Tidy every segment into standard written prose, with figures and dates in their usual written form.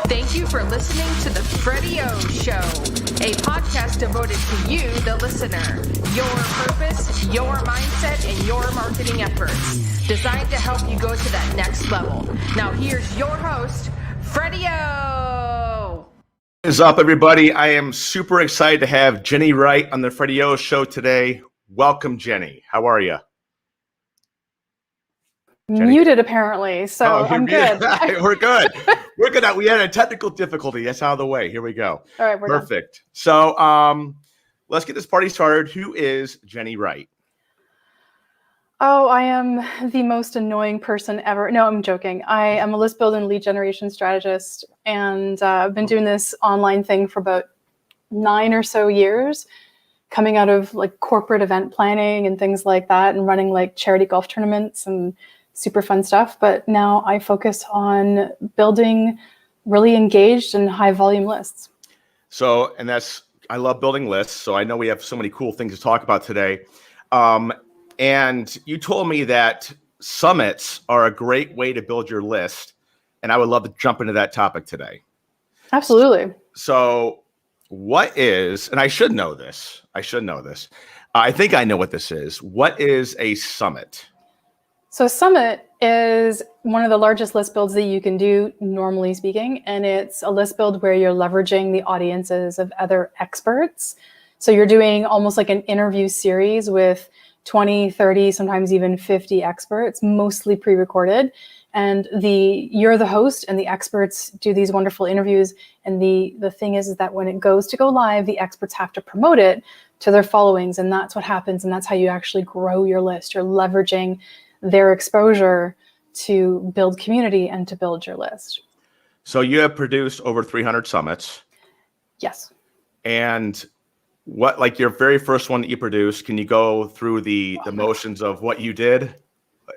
Thank you for listening to the Freddy O Show, a podcast devoted to you, the listener, your purpose, your mindset, and your marketing efforts, designed to help you go to that next level. Now here's your host, Freddy O. What is up, everybody? I am super excited to have Jenny Wright on the Freddy O Show today. Welcome, Jenny. How are you? Jenny? Muted, apparently, so I'm good. We're good. We're good. We had a technical difficulty. That's out of the way. Here we go. All right, we're perfect. Done. So let's get this party started. Who is Jenny Wright? Oh, I am the most annoying person ever. No, I'm joking. I am a list build and lead generation strategist, and I've been doing this online thing for about 9 or so years, coming out of like corporate event planning and things like that, and running like charity golf tournaments and super fun stuff. But now I focus on building really engaged and high volume lists. So, and I love building lists. So I know we have so many cool things to talk about today. And you told me that summits are a great way to build your list. And I would love to jump into that topic today. Absolutely. So what is, and I should know this. I think I know what this is. What is a summit? So a summit is one of the largest list builds that you can do, normally speaking, and it's a list build where you're leveraging the audiences of other experts. So you're doing almost like an interview series with 20, 30, sometimes even 50 experts, mostly pre-recorded. And you're the host and the experts do these wonderful interviews. And the thing is that when it goes to go live, the experts have to promote it to their followings. And that's what happens. And that's how you actually grow your list. You're leveraging their exposure to build community and to build your list. So you have produced over 300 summits. Yes. And what, like your very first one that you produced, can you go through the motions of what you did?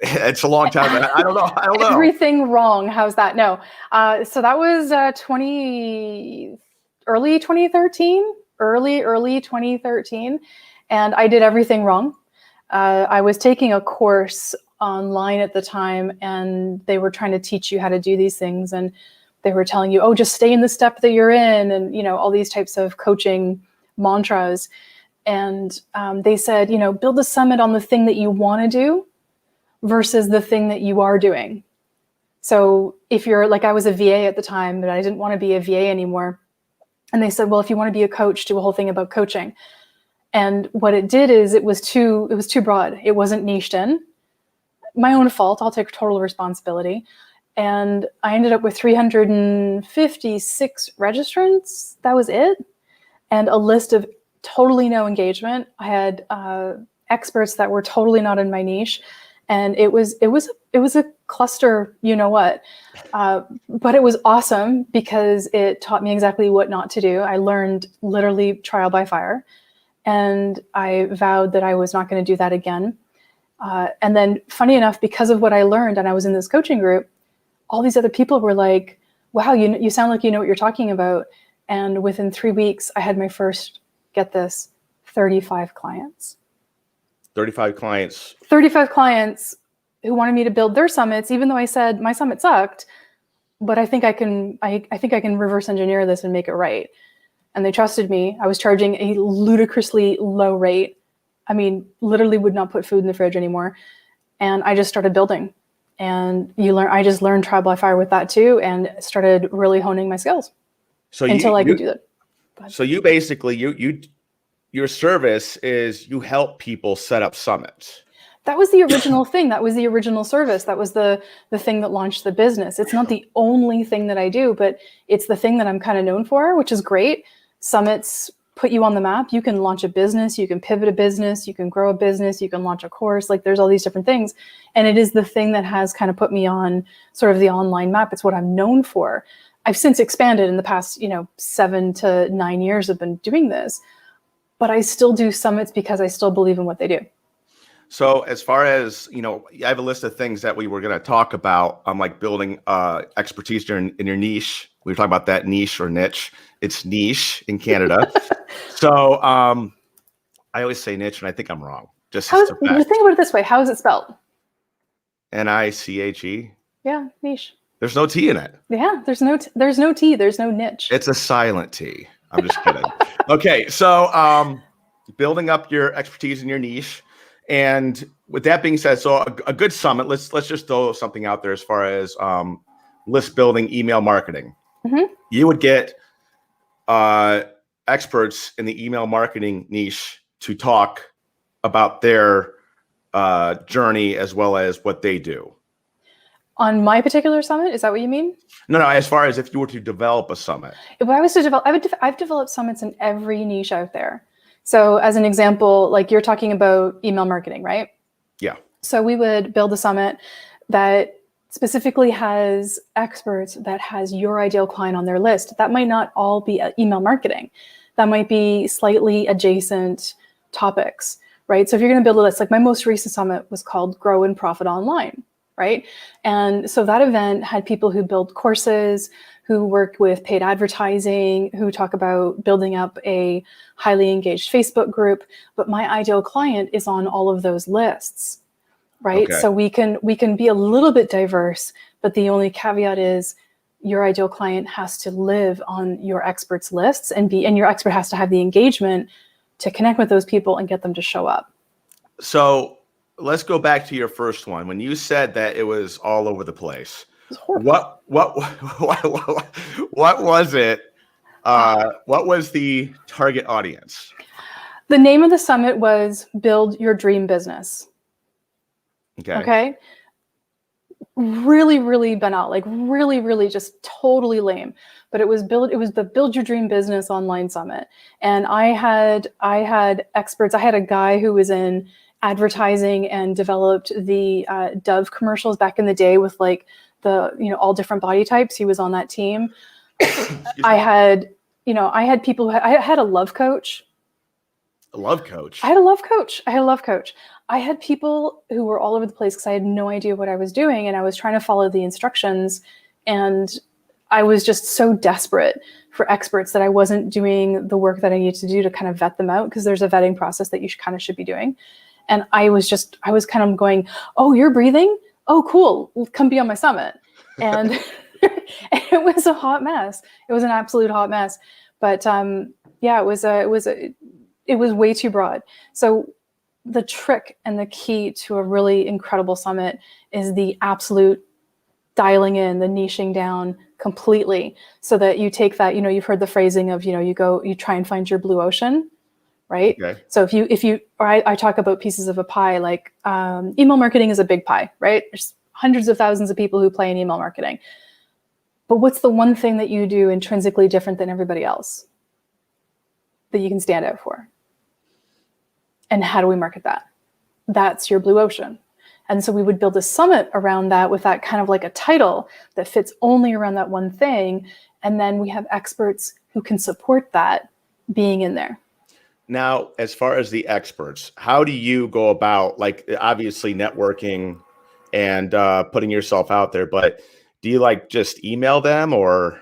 It's a long time. I don't know. Everything wrong. How's that? No. So that was early 2013. And I did everything wrong. I was taking a course online at the time, and they were trying to teach you how to do these things. And they were telling you, oh, just stay in the step that you're in. And, all these types of coaching mantras. And they said, build a summit on the thing that you want to do versus the thing that you are doing. So if you're like, I was a VA at the time, but I didn't want to be a VA anymore. And they said, well, if you want to be a coach, do a whole thing about coaching. And what it did is it was too broad. It wasn't niched in. My own fault. I'll take total responsibility. And I ended up with 356 registrants. That was it. And a list of totally no engagement. I had experts that were totally not in my niche. And it was a cluster, but it was awesome because it taught me exactly what not to do. I learned literally trial by fire. And I vowed that I was not going to do that again. And then funny enough, because of what I learned, and I was in this coaching group, all these other people were like, wow, you sound like you know what you're talking about. And within 3 weeks, I had my first, get this, 35 clients. 35 clients. 35 clients who wanted me to build their summits, even though I said my summit sucked, but I think I can reverse engineer this and make it right. And they trusted me. I was charging a ludicrously low rate. I mean, literally would not put food in the fridge anymore. And I just started building. And I just learned trial by fire with that too, and started really honing my skills until I could do that. So you basically, your service is you help people set up summits. That was the original thing. That was the original service. That was the thing that launched the business. It's not the only thing that I do, but it's the thing that I'm kind of known for, which is great. Summits put you on the map. You can launch a business, you can pivot a business, you can grow a business, you can launch a course. Like there's all these different things. And it is the thing that has kind of put me on sort of the online map. It's what I'm known for. I've since expanded in the past, 7 to 9 years of been doing this, but I still do summits because I still believe in what they do. So as far as, I have a list of things that we were going to talk about. I'm like building expertise in your niche. We were talking about that niche or niche. It's niche in Canada. So I always say niche, and I think I'm wrong. Think about it this way. How is it spelled? Niche. Yeah, niche. There's no T in it. Yeah, there's no T, there's no niche. It's a silent T. I'm just kidding. Okay, so building up your expertise in your niche, and with that being said, so a good summit. Let's just throw something out there as far as list building, email marketing. Mm-hmm. You would get experts in the email marketing niche to talk about their journey as well as what they do. On my particular summit, is that what you mean? No, as far as if you were to develop a summit. If I was to develop, I've developed summits in every niche out there. So as an example, like you're talking about email marketing, right? Yeah. So we would build a summit that specifically has experts that has your ideal client on their list. That might not all be email marketing. That might be slightly adjacent topics, right? So if you're going to build a list, like my most recent summit was called Grow and Profit Online. Right. And so that event had people who build courses, who work with paid advertising, who talk about building up a highly engaged Facebook group. But my ideal client is on all of those lists. Right. Okay. So we can be a little bit diverse, but the only caveat is your ideal client has to live on your experts lists and your expert has to have the engagement to connect with those people and get them to show up. So let's go back to your first one. When you said that it was all over the place, what was it? What was the target audience? The name of the summit was Build Your Dream Business. Okay. Really, really banal, like really, really just totally lame. But it was the Build Your Dream Business online summit. And I had experts. I had a guy who was in advertising and developed the Dove commercials back in the day with like the, all different body types. He was on that team. I had people, I had a love coach. A love coach? I had a love coach. I had people who were all over the place because I had no idea what I was doing and I was trying to follow the instructions. And I was just so desperate for experts that I wasn't doing the work that I needed to do to kind of vet them out, because there's a vetting process that you should be doing. And I was kind of going, oh, you're breathing? Oh, cool. Well, come be on my summit. And it was a hot mess. It was an absolute hot mess. But it was way too broad. So the trick and the key to a really incredible summit is the absolute dialing in, the niching down completely, so that you take that, you've heard the phrasing of, you try and find your blue ocean. Right. Okay. So I talk about pieces of a pie, like email marketing is a big pie, right? There's hundreds of thousands of people who play in email marketing. But what's the one thing that you do intrinsically different than everybody else that you can stand out for? And how do we market that? That's your blue ocean. And so we would build a summit around that with that kind of like a title that fits only around that one thing. And then we have experts who can support that being in there. Now, as far as the experts, how do you go about, like, obviously networking and putting yourself out there, but do you like just email them or?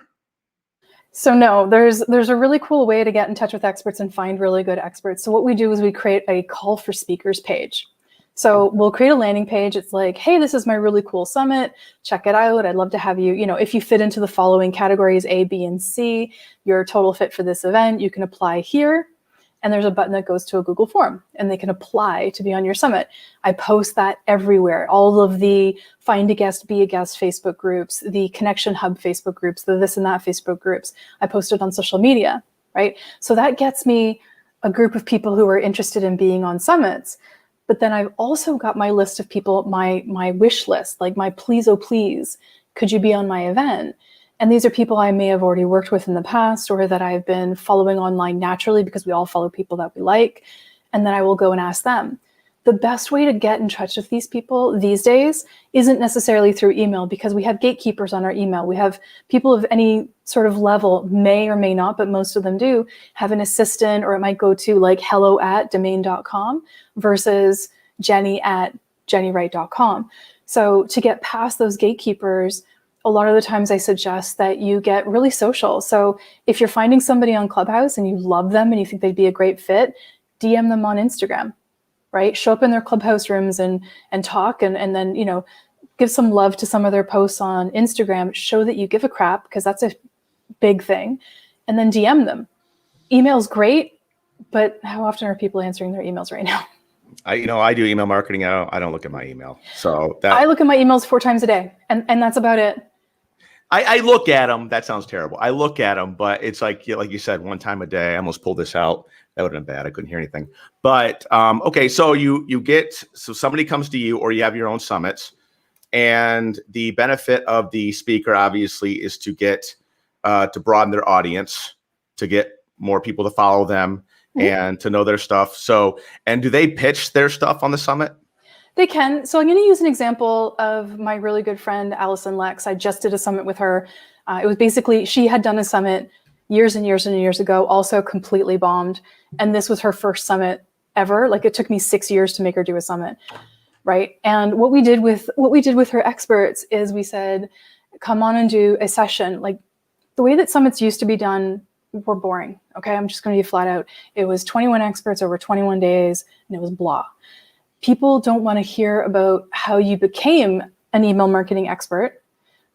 So no, there's a really cool way to get in touch with experts and find really good experts. So what we do is we create a call for speakers page. So we'll create a landing page. It's like, hey, this is my really cool summit. Check it out. I'd love to have you, if you fit into the following categories, A, B, and C, you're a total fit for this event. You can apply here. And there's a button that goes to a Google form and they can apply to be on your summit. I post that everywhere. All of the Find a Guest, Be a Guest Facebook groups, the Connection Hub Facebook groups, the this and that Facebook groups. I post it on social media, right? So that gets me a group of people who are interested in being on summits. But then I've also got my list of people, my wish list, like my please, oh please, could you be on my event? And these are people I may have already worked with in the past or that I've been following online naturally because we all follow people that we like. And then I will go and ask them. The best way to get in touch with these people these days isn't necessarily through email, because we have gatekeepers on our email. We have people of any sort of level, may or may not, but most of them do, have an assistant, or it might go to like hello@domain.com versus jenny@jennywright.com. So to get past those gatekeepers, a lot of the times I suggest that you get really social. So if you're finding somebody on Clubhouse and you love them and you think they'd be a great fit, DM them on Instagram, right? Show up in their Clubhouse rooms and talk and then, give some love to some of their posts on Instagram, show that you give a crap, because that's a big thing, and then DM them. Email's great, but how often are people answering their emails right now? I do email marketing. I don't look at my email. So I look at my emails 4 times a day, and that's about it. I look at them. That sounds terrible. I look at them, but it's like you said, 1 time a day. I almost pulled this out. That would have been bad. I couldn't hear anything. But okay, so so somebody comes to you, or you have your own summits, and the benefit of the speaker obviously is to get to broaden their audience, to get more people to follow them, and to know their stuff. So, and do they pitch their stuff on the summit? They can. So I'm going to use an example of my really good friend, Allison Lex. I just did a summit with her. It was basically, she had done a summit years and years and years ago, also completely bombed. And this was her first summit ever. Like, it took me 6 years to make her do a summit. Right. And what we did with her experts is we said, come on and do a session. Like, the way that summits used to be done were boring. Okay. I'm just going to be flat out. It was 21 experts over 21 days, and it was blah. People don't want to hear about how you became an email marketing expert.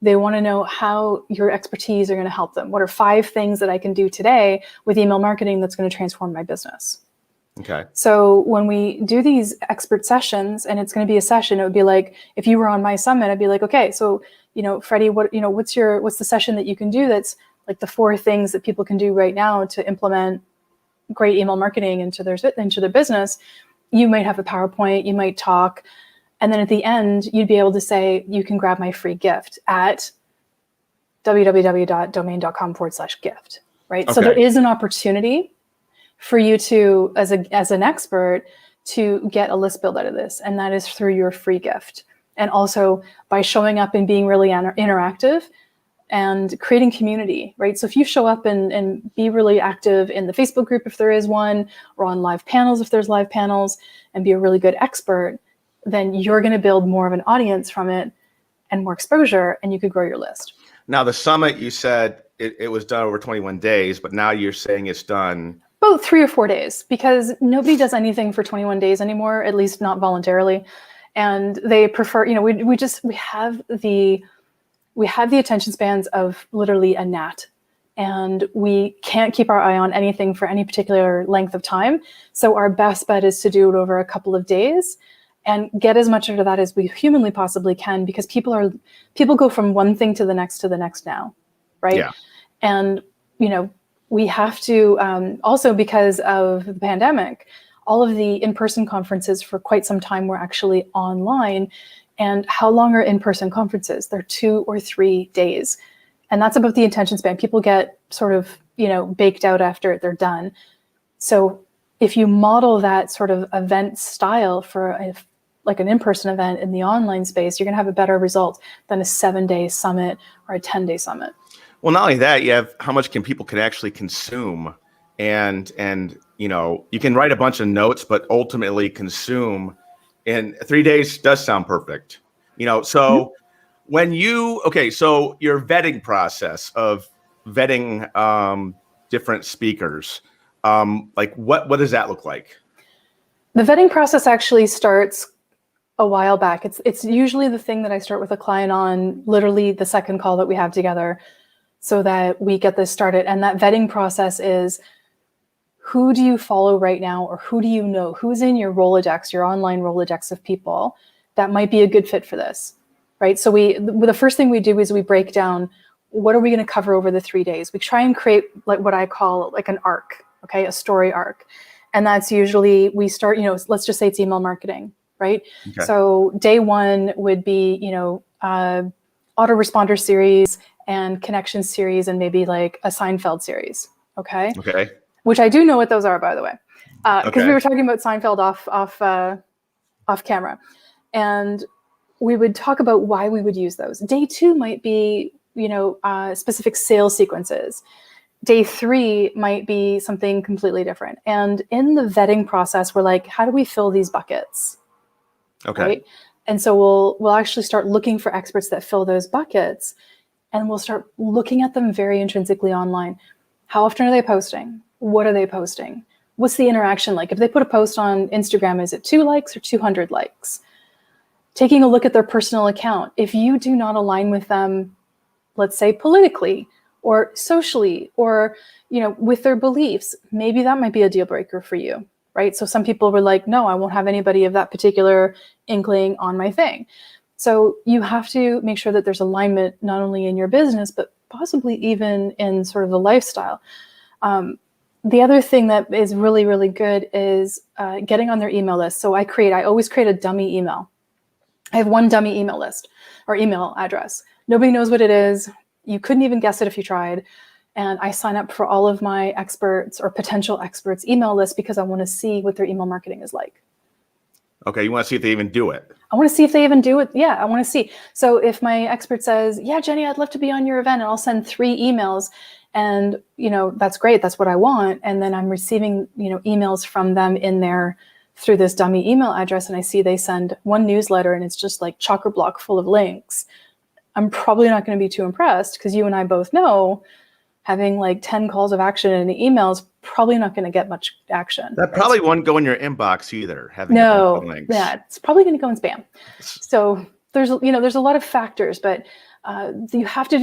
They want to know how your expertise are going to help them. What are 5 things that I can do today with email marketing that's going to transform my business? Okay. So when we do these expert sessions, and it's going to be a session, it would be like, if you were on my summit, I'd be like, okay, so, Freddy, what's the session that you can do that's like the 4 things that people can do right now to implement great email marketing into their business? You might have a PowerPoint, you might talk, and then at the end, you'd be able to say, you can grab my free gift at www.domain.com/gift, right? Okay. So there is an opportunity for you to, as an expert, to get a list build out of this, and that is through your free gift. And also by showing up and being really interactive and creating community, right? So if you show up and be really active in the Facebook group, if there is one, or on live panels, if there's live panels, and be a really good expert, then you're going to build more of an audience from it and more exposure, and you could grow your list. Now, the summit, you said it was done over 21 days, but now you're saying it's done about 3 or 4 days, because nobody does anything for 21 days anymore, at least not voluntarily. And they prefer, we have the attention spans of literally a gnat, and we can't keep our eye on anything for any particular length of time. So our best bet is to do it over a couple of days and get as much out of that as we humanly possibly can, because people go from one thing to the next now, right? Yeah. And, we have to, also because of the pandemic, all of the in-person conferences for quite some time were actually online. And how long are in-person conferences? They're 2 or 3 days. And that's about the attention span. People get sort of, baked out after they're done. So if you model that sort of event style for like an in-person event in the online space, you're going to have a better result than a 7-day summit or a 10-day summit. Well, not only that, you have how much people can actually consume, and you can write a bunch of notes, but ultimately consume in 3 days does sound perfect. So when so your vetting process of vetting different speakers, like what does that look like? The vetting process actually starts a while back. It's usually the thing that I start with a client on literally the second call that we have together, so that we get this started. And that vetting process is, who do you follow right now, or who do you know? Who's in your Rolodex, your online Rolodex of people that might be a good fit for this, right? So the first thing we do is we break down, what are we going to cover over the 3 days? We try and create like what I call like an arc, okay, a story arc. And that's usually, we start, let's just say it's email marketing, right? Okay. So day 1 would be, autoresponder series and connection series, and maybe like a Seinfeld series, okay? Okay. Which I do know what those are, by the way, because we were talking about Seinfeld off camera, and we would talk about why we would use those. Day 2 might be, specific sales sequences. Day 3 might be something completely different. And in the vetting process, we're like, how do we fill these buckets? Okay. Right? And so we'll actually start looking for experts that fill those buckets, and we'll start looking at them very intrinsically online. How often are they posting? What are they posting? What's the interaction like? If they put a post on Instagram, is it 2 likes or 200 likes? taking a look at their personal account. If you do not align with them, let's say politically or socially, or, with their beliefs, maybe that might be a deal breaker for you, right? So some people were like, no, I won't have anybody of that particular inkling on my thing. So you have to make sure that there's alignment, not only in your business, but possibly even in sort of the lifestyle. The other thing that is really, really good is getting on their email list. So I always create a dummy email. I have one dummy email list or email address. Nobody knows what it is. You couldn't even guess it if you tried. And I sign up for all of my experts or potential experts email list because I want to see what their email marketing is like. Okay, you want to see if they even do it. I want to see if they even do it. Yeah, I want to see. So if my expert says, yeah, Jenny, I'd love to be on your event, and I'll send 3 emails, and, that's great. That's what I want. And then I'm receiving, emails from them in there through this dummy email address, and I see they send one newsletter and it's just like chocker block full of links. I'm probably not going to be too impressed, because you and I both know having like 10 calls of action in an email is probably not going to get much action. That probably won't go in your inbox either. Having no, a bunch of links. Yeah, it's probably going to go in spam. So there's a lot of factors, but you have to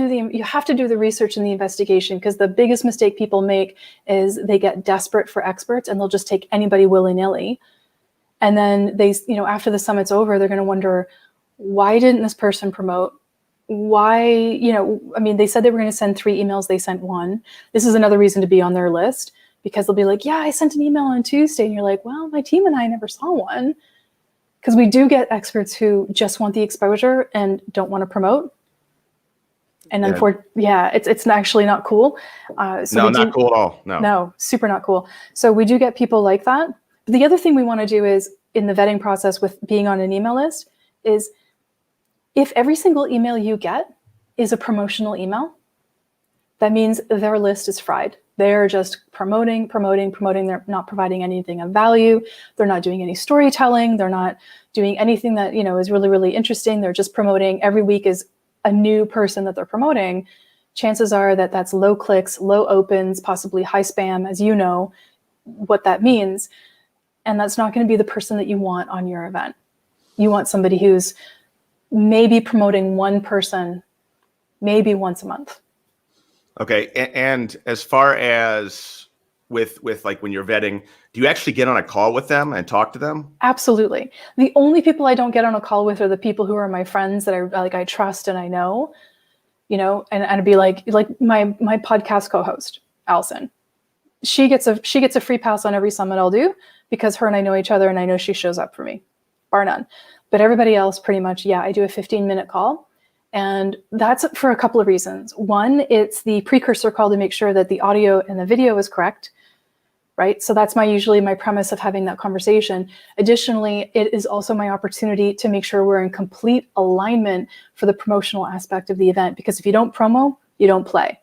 do the research and the investigation, because the biggest mistake people make is they get desperate for experts and they'll just take anybody willy-nilly. And then they, after the summit's over, they're going to wonder, why didn't this person promote? Why, they said they were going to send 3 emails. They sent 1. This is another reason to be on their list, because they'll be like, yeah, I sent an email on Tuesday. And you're like, well, my team and I never saw one. Because we do get experts who just want the exposure and don't want to promote. And it's actually not cool. Not cool at all. No, super not cool. So we do get people like that. But the other thing we want to do is, in the vetting process with being on an email list, is if every single email you get is a promotional email, that means their list is fried. They're just promoting. They're not providing anything of value. They're not doing any storytelling. They're not doing anything that, is really, really interesting. They're just promoting. Every week is a new person that they're promoting. Chances are that that's low clicks, low opens, possibly high spam, as you know what that means. And that's not going to be the person that you want on your event. You want somebody who's maybe promoting one person, maybe once a month. Okay. And as far as with like when you're vetting, do you actually get on a call with them and talk to them? Absolutely. The only people I don't get on a call with are the people who are my friends that I trust and I know, and I'd be like my podcast co-host, Allison. She gets a free pass on every summit I'll do, because her and I know each other and I know she shows up for me, bar none. But everybody else, pretty much, I do a 15-minute call. And that's for a couple of reasons. One, it's the precursor call to make sure that the audio and the video is correct, right? So that's usually my premise of having that conversation. Additionally, it is also my opportunity to make sure we're in complete alignment for the promotional aspect of the event. Because if you don't promo, you don't play,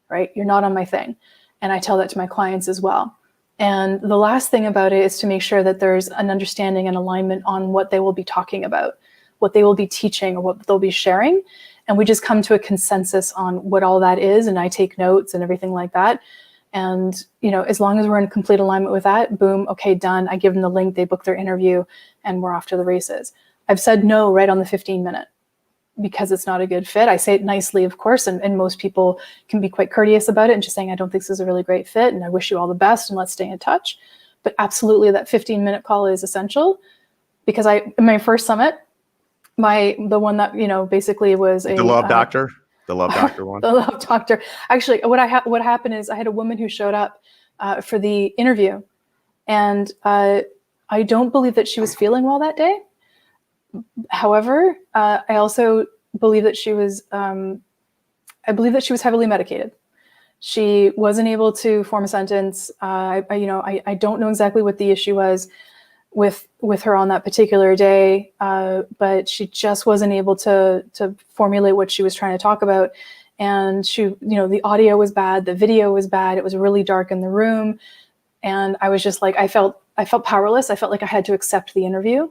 right? You're not on my thing. And I tell that to my clients as well. And the last thing about it is to make sure that there's an understanding and alignment on what they will be talking about, what they will be teaching, or what they'll be sharing. And we just come to a consensus on what all that is. And I take notes and everything like that. And, as long as we're in complete alignment with that, boom, okay, done. I give them the link, they book their interview, and we're off to the races. I've said no right on the 15-minute because it's not a good fit. I say it nicely, of course, and most people can be quite courteous about it and just saying, I don't think this is a really great fit, and I wish you all the best, and let's stay in touch. But absolutely, that 15-minute call is essential, because in my first summit, the one that, basically was the love doctor one. The love doctor. Actually, what happened is I had a woman who showed up for the interview, and I don't believe that she was feeling well that day. However, I also believe that she was heavily medicated. She wasn't able to form a sentence. I don't know exactly what the issue was with her on that particular day, but she just wasn't able to formulate what she was trying to talk about. And the audio was bad, the video was bad. It was really dark in the room, and I was just like, I felt powerless. I felt like I had to accept the interview.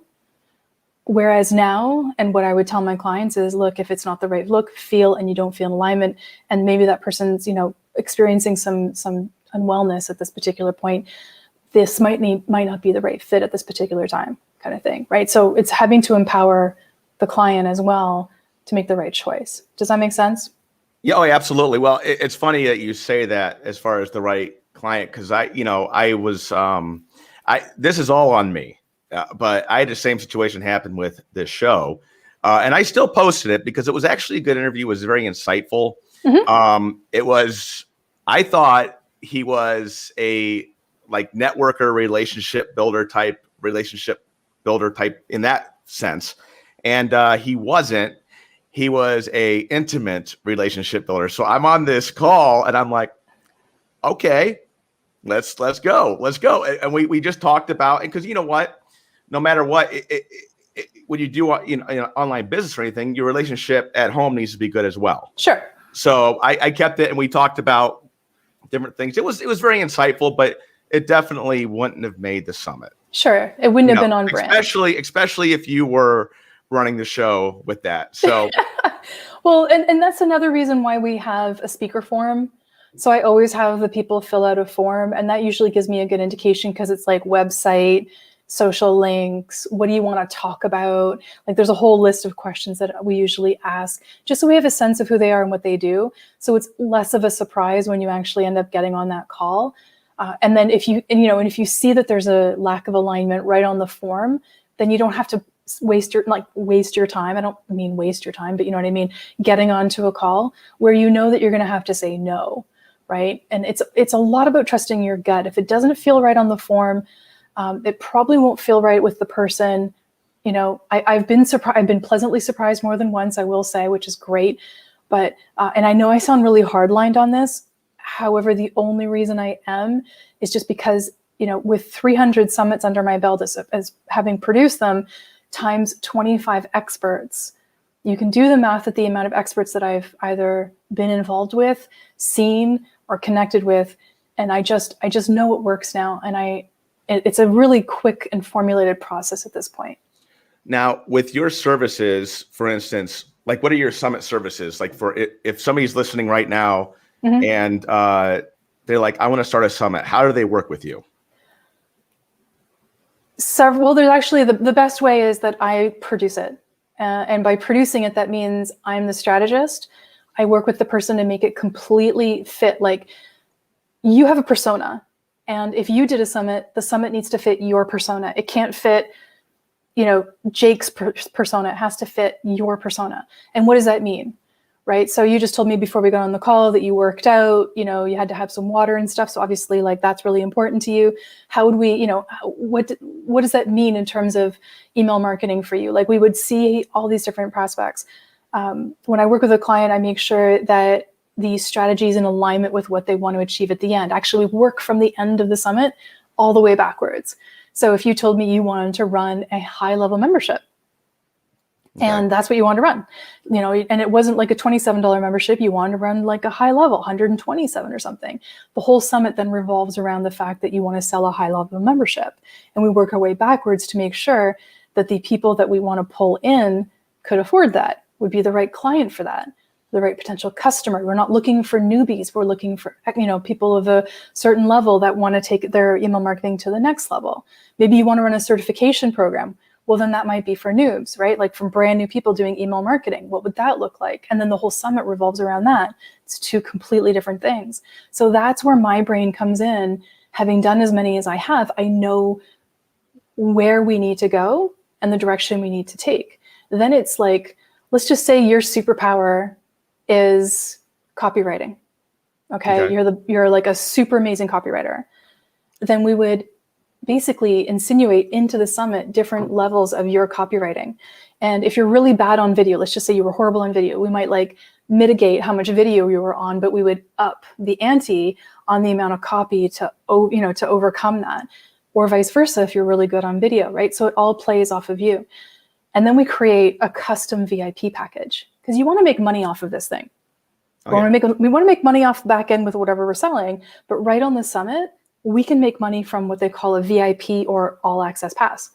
Whereas now, and what I would tell my clients is, look, if it's not the right look, feel, and you don't feel in alignment, and maybe that person's, experiencing some unwellness at this particular point, this might not be the right fit at this particular time, kind of thing, right? So it's having to empower the client as well to make the right choice. Does that make sense? Yeah, oh, yeah, absolutely. Well, it's funny that you say that as far as the right client, because this is all on me, but I had the same situation happen with this show, and I still posted it because it was actually a good interview. It was very insightful. I thought he was a like networker, relationship builder type in that sense, and he wasn't. He was a intimate relationship builder. So I'm on this call and I'm like, okay, let's go. And we just talked about, and because you know what, no matter what, when you do online business or anything, your relationship at home needs to be good as well. Sure. So I kept it, and we talked about different things. It was very insightful, but it definitely wouldn't have made the summit. Sure, it wouldn't have been on brand. Especially if you were running the show with that. So well, and that's another reason why we have a speaker forum. So I always have the people fill out a form, and that usually gives me a good indication, because it's like website, social links, what do you want to talk about? Like there's a whole list of questions that we usually ask, just so we have a sense of who they are and what they do. So it's less of a surprise when you actually end up getting on that call. And then if you see that there's a lack of alignment right on the form, then you don't have to waste your time. I don't mean waste your time, but you know what I mean? Getting onto a call where you know that you're going to have to say no, right? And it's a lot about trusting your gut. If it doesn't feel right on the form, it probably won't feel right with the person. You know, I've been pleasantly surprised more than once, I will say, which is great. But and I know I sound really hard-lined on this. However, the only reason I am is just because, you know, with 300 summits under my belt as having produced them times 25 experts, you can do the math at the amount of experts that I've either been involved with, seen, or connected with. And I just know it works now. And it's a really quick and formulated process at this point. Now, with your services, for instance, like what are your summit services? Like if somebody's listening right now and they're like, I want to start a summit, how do they work with you? Well, there's actually the best way is that I produce it. And by producing it, that means I'm the strategist. I work with the person to make it completely fit. Like you have a persona. And if you did a summit, the summit needs to fit your persona. It can't fit, you know, Jake's persona. It has to fit your persona. And what does that mean? Right? So you just told me before we got on the call that you worked out, you know, you had to have some water and stuff. So obviously like that's really important to you. How would we, you know, what does that mean in terms of email marketing for you? Like we would see all these different prospects. When I work with a client, I make sure that the strategy is in alignment with what they want to achieve at the end. Actually work from the end of the summit all the way backwards. So if you told me you wanted to run a high level membership, okay, and that's what you want to run, you know, and it wasn't like a $27 membership. You wanted to run like a high level, 127 or something. The whole summit then revolves around the fact that you want to sell a high level membership. And we work our way backwards to make sure that the people that we want to pull in could afford that, would be the right client for that, the right potential customer. We're not looking for newbies. We're looking for, you know, people of a certain level that want to take their email marketing to the next level. Maybe you want to run a certification program. Well, then that might be for noobs, right? Like from brand new people doing email marketing. What would that look like? And then the whole summit revolves around that. It's two completely different things. So that's where my brain comes in. Having done as many as I have, I know where we need to go and the direction we need to take. Then it's like, let's just say your superpower is copywriting. Okay. You're like a super amazing copywriter. Then we would basically insinuate into the summit different levels of your copywriting. And if you're really bad on video, let's just say you were horrible on video, we might like mitigate how much video you were on, but we would up the ante on the amount of copy to overcome that, or vice versa if you're really good on video, right? So it all plays off of you. And then we create a custom VIP package because you want to make money off of this thing. We want to make money off the back end with whatever we're selling, but right on the summit, we can make money from what they call a VIP or all access pass.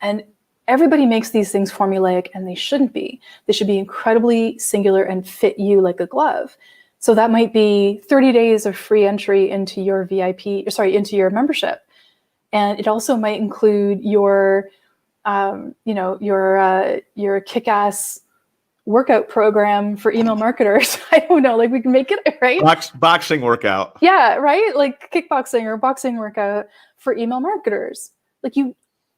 And everybody makes these things formulaic, and they shouldn't be. They should be incredibly singular and fit you like a glove. So that might be 30 days of free entry into your into your membership. And it also might include your your kick-ass workout program for email marketers. I don't know, like we can make it, right? Boxing workout. Yeah, right? Like kickboxing or boxing workout for email marketers. Like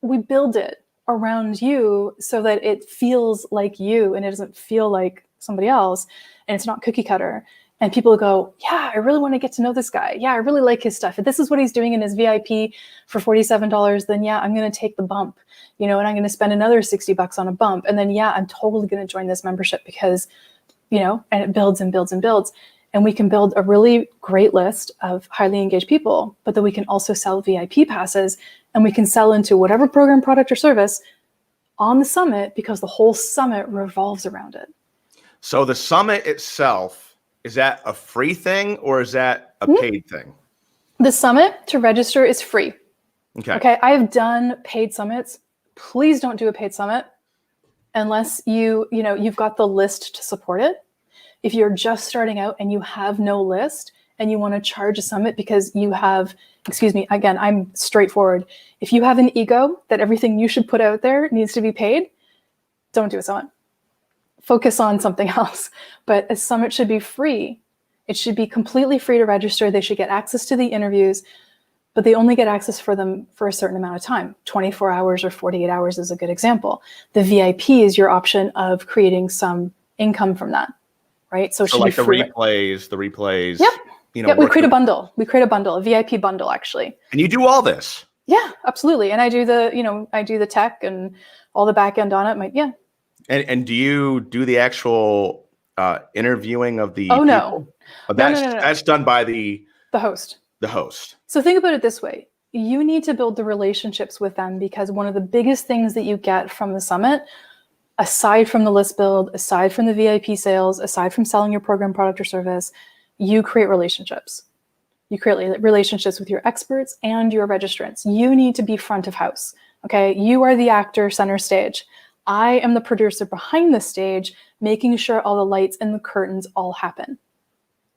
we build it around you so that it feels like you and it doesn't feel like somebody else, and it's not cookie cutter. And people go, yeah, I really want to get to know this guy. Yeah, I really like his stuff. If this is what he's doing in his VIP for $47, then yeah, I'm going to take the bump, and I'm going to spend another $60 on a bump. And then, yeah, I'm totally going to join this membership because, and it builds and builds and builds. And we can build a really great list of highly engaged people, but then we can also sell VIP passes, and we can sell into whatever program, product, or service on the summit because the whole summit revolves around it. So the summit itself, is that a free thing or is that a paid thing? The summit to register is free. Okay. I've done paid summits. Please don't do a paid summit unless you've got the list to support it. If you're just starting out and you have no list and you want to charge a summit because you have, again, I'm straightforward. If you have an ego that everything you should put out there needs to be paid, don't do a summit. Focus on something else. But a summit should be free. It should be completely free to register. They should get access to the interviews, but they only get access for them for a certain amount of time. 24 hours or 48 hours is a good example. The VIP is your option of creating some income from that, right? So it should like be free. the replays. Yep. We create a bundle. We create a bundle, a VIP bundle, actually. And you do all this? Yeah, absolutely. And I do the tech and all the back end on it. And do you do the actual interviewing of the people? No. No. That's done by the host. The host. So think about it this way. You need to build the relationships with them because one of the biggest things that you get from the summit, aside from the list build, aside from the VIP sales, aside from selling your program, product, or service, you create relationships. You create relationships with your experts and your registrants. You need to be front of house. Okay. You are the actor center stage. I am the producer behind the stage, making sure all the lights and the curtains all happen.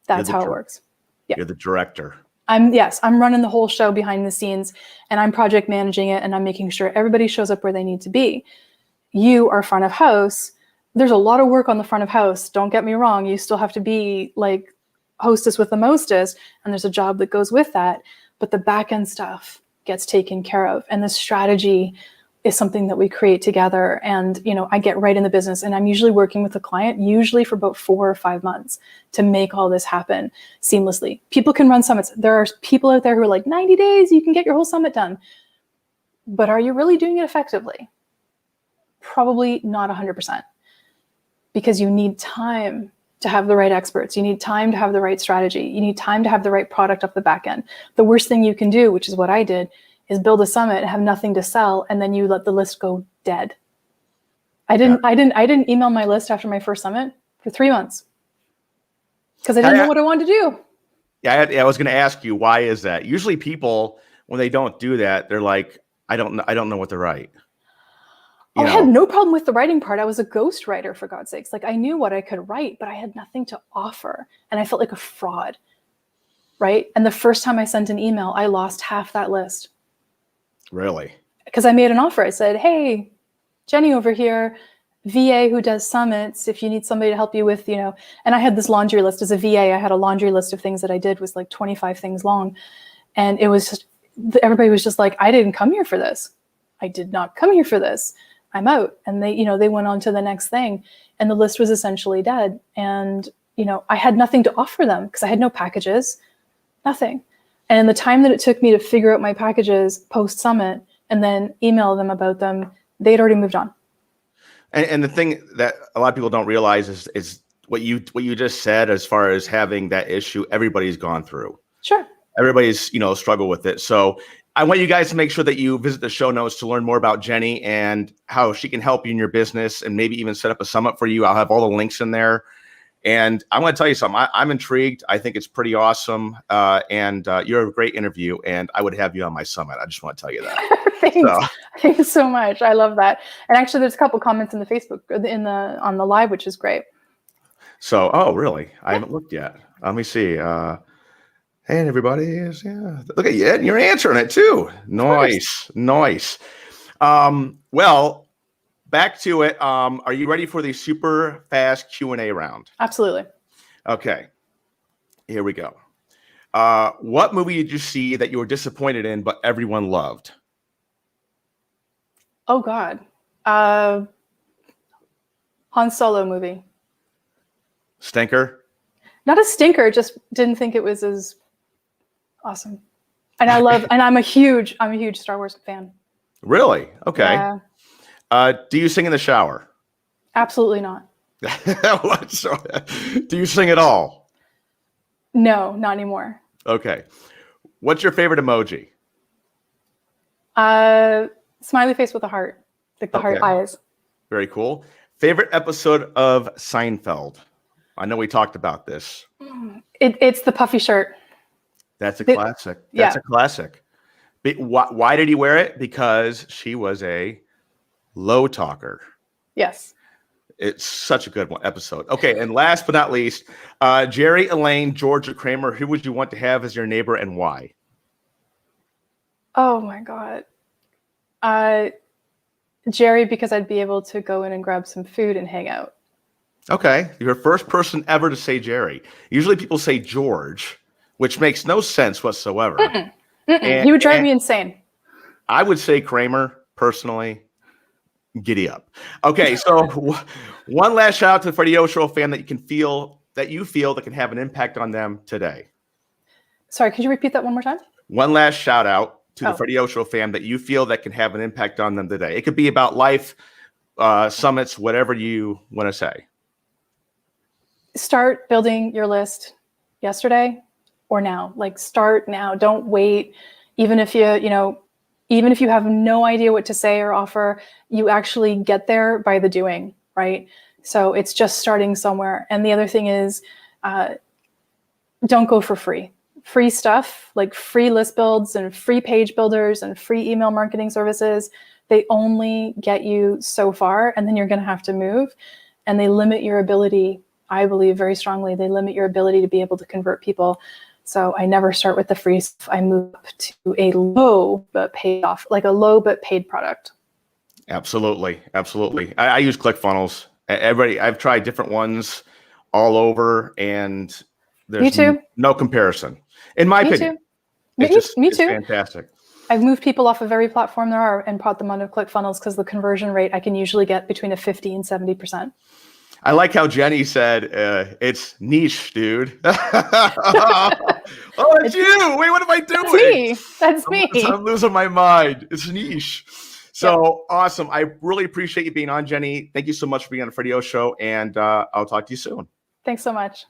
That's how it works. Yeah. You're the director. I'm running the whole show behind the scenes, and I'm project managing it, and I'm making sure everybody shows up where they need to be. You are front of house. There's a lot of work on the front of house. Don't get me wrong. You still have to be like hostess with the mostest, and there's a job that goes with that. But the back end stuff gets taken care of, and the strategy is something that we create together. And, I get right in the business, and I'm usually working with a client, usually for about 4 or 5 months to make all this happen seamlessly. People can run summits. There are people out there who are like 90 days, you can get your whole summit done. But are you really doing it effectively? Probably not 100%, because you need time to have the right experts. You need time to have the right strategy. You need time to have the right product up the back end. The worst thing you can do, which is what I did, is build a summit and have nothing to sell, and then you let the list go dead. I didn't email my list after my first summit for 3 months because I didn't know what I wanted to do. Yeah, I was going to ask you, why is that? Usually people, when they don't do that, they're like, I don't know what to write. I had no problem with the writing part. I was a ghost writer, for God's sakes. Like, I knew what I could write, but I had nothing to offer, and I felt like a fraud, right? And the first time I sent an email, I lost half that list. Really? Because I made an offer. I said, hey, Jenny over here, VA who does summits, if you need somebody to help you with, and I had this laundry list as a VA. I had a laundry list of things that I did, was like 25 things long. And it was just, everybody was just like, I didn't come here for this. I did not come here for this. I'm out. And they went on to the next thing, and the list was essentially dead. And, I had nothing to offer them because I had no packages, nothing. And in the time that it took me to figure out my packages post-summit and then email them about them, they'd already moved on. And the thing that a lot of people don't realize is what you just said, as far as having that issue, everybody's gone through. Sure. Everybody's, struggled with it. So I want you guys to make sure that you visit the show notes to learn more about Jenny and how she can help you in your business, and maybe even set up a summit for you. I'll have all the links in there. And I'm going to tell you something. I'm intrigued. I think it's pretty awesome. And you're a great interview, and I would have you on my summit. I just want to tell you that. Thanks. Thanks so much. I love that. And actually, there's a couple comments in the Facebook on the live, which is great. So, oh, really? I haven't looked yet. Let me see. Hey, everybody. Look at you. You're answering it too. Nice. Well, back to it. Are you ready for the super fast Q&A round? Absolutely. Okay, here we go. What movie did you see that you were disappointed in, but everyone loved? Oh God. Han Solo movie. Stinker? Not a stinker, just didn't think it was as awesome. And I'm a huge Star Wars fan. Really? Okay. Yeah, Do you sing in the shower? absolutely not. What? Do you sing at all? No, not anymore. Okay. What's your favorite emoji? Smiley face with a heart, like the heart Okay. eyes. Very cool. Favorite episode of Seinfeld? I know we talked about this. It's the puffy shirt. That's a classic. That's yeah. a classic. Why did he wear it? Because she was a low talker. Yes. It's such a good one episode. Okay, and last but not least, Jerry, Elaine, George, or Kramer, who would you want to have as your neighbor and why? Oh my God. Jerry, because I'd be able to go in and grab some food and hang out. Okay, you're the first person ever to say Jerry. Usually people say George, which makes no sense whatsoever. He would drive me insane. I would say Kramer, personally. Giddy up. Okay, so one last shout out to the Freddy O Show fan that you feel that can have an impact on them today. Sorry, could you repeat that one more time? One last shout out to the Freddy O Show fan that you feel that can have an impact on them today. It could be about life, summits, whatever you want to say. Start building your list yesterday or now. Like start now. Don't wait. Even if even if you have no idea what to say or offer, you actually get there by the doing, right? So it's just starting somewhere. And the other thing is, don't go for free. Free stuff like free list builds and free page builders and free email marketing services, they only get you so far, and then you're going to have to move, and they limit your ability. I believe very strongly they limit your ability to be able to convert people. So I never start with the free stuff. I move up to a low but paid off, like a low but paid product. Absolutely. Absolutely. I use ClickFunnels. I've tried different ones all over, and there's no comparison. In my opinion. Me too. It's fantastic. I've moved people off of every platform there are and brought them onto ClickFunnels because the conversion rate I can usually get between a 50 and 70%. I like how Jenny said, it's niche, dude. It's you. Wait, what am I doing? That's me. I'm losing my mind. It's niche. So awesome. I really appreciate you being on, Jenny. Thank you so much for being on the Freddy O Show, and I'll talk to you soon. Thanks so much.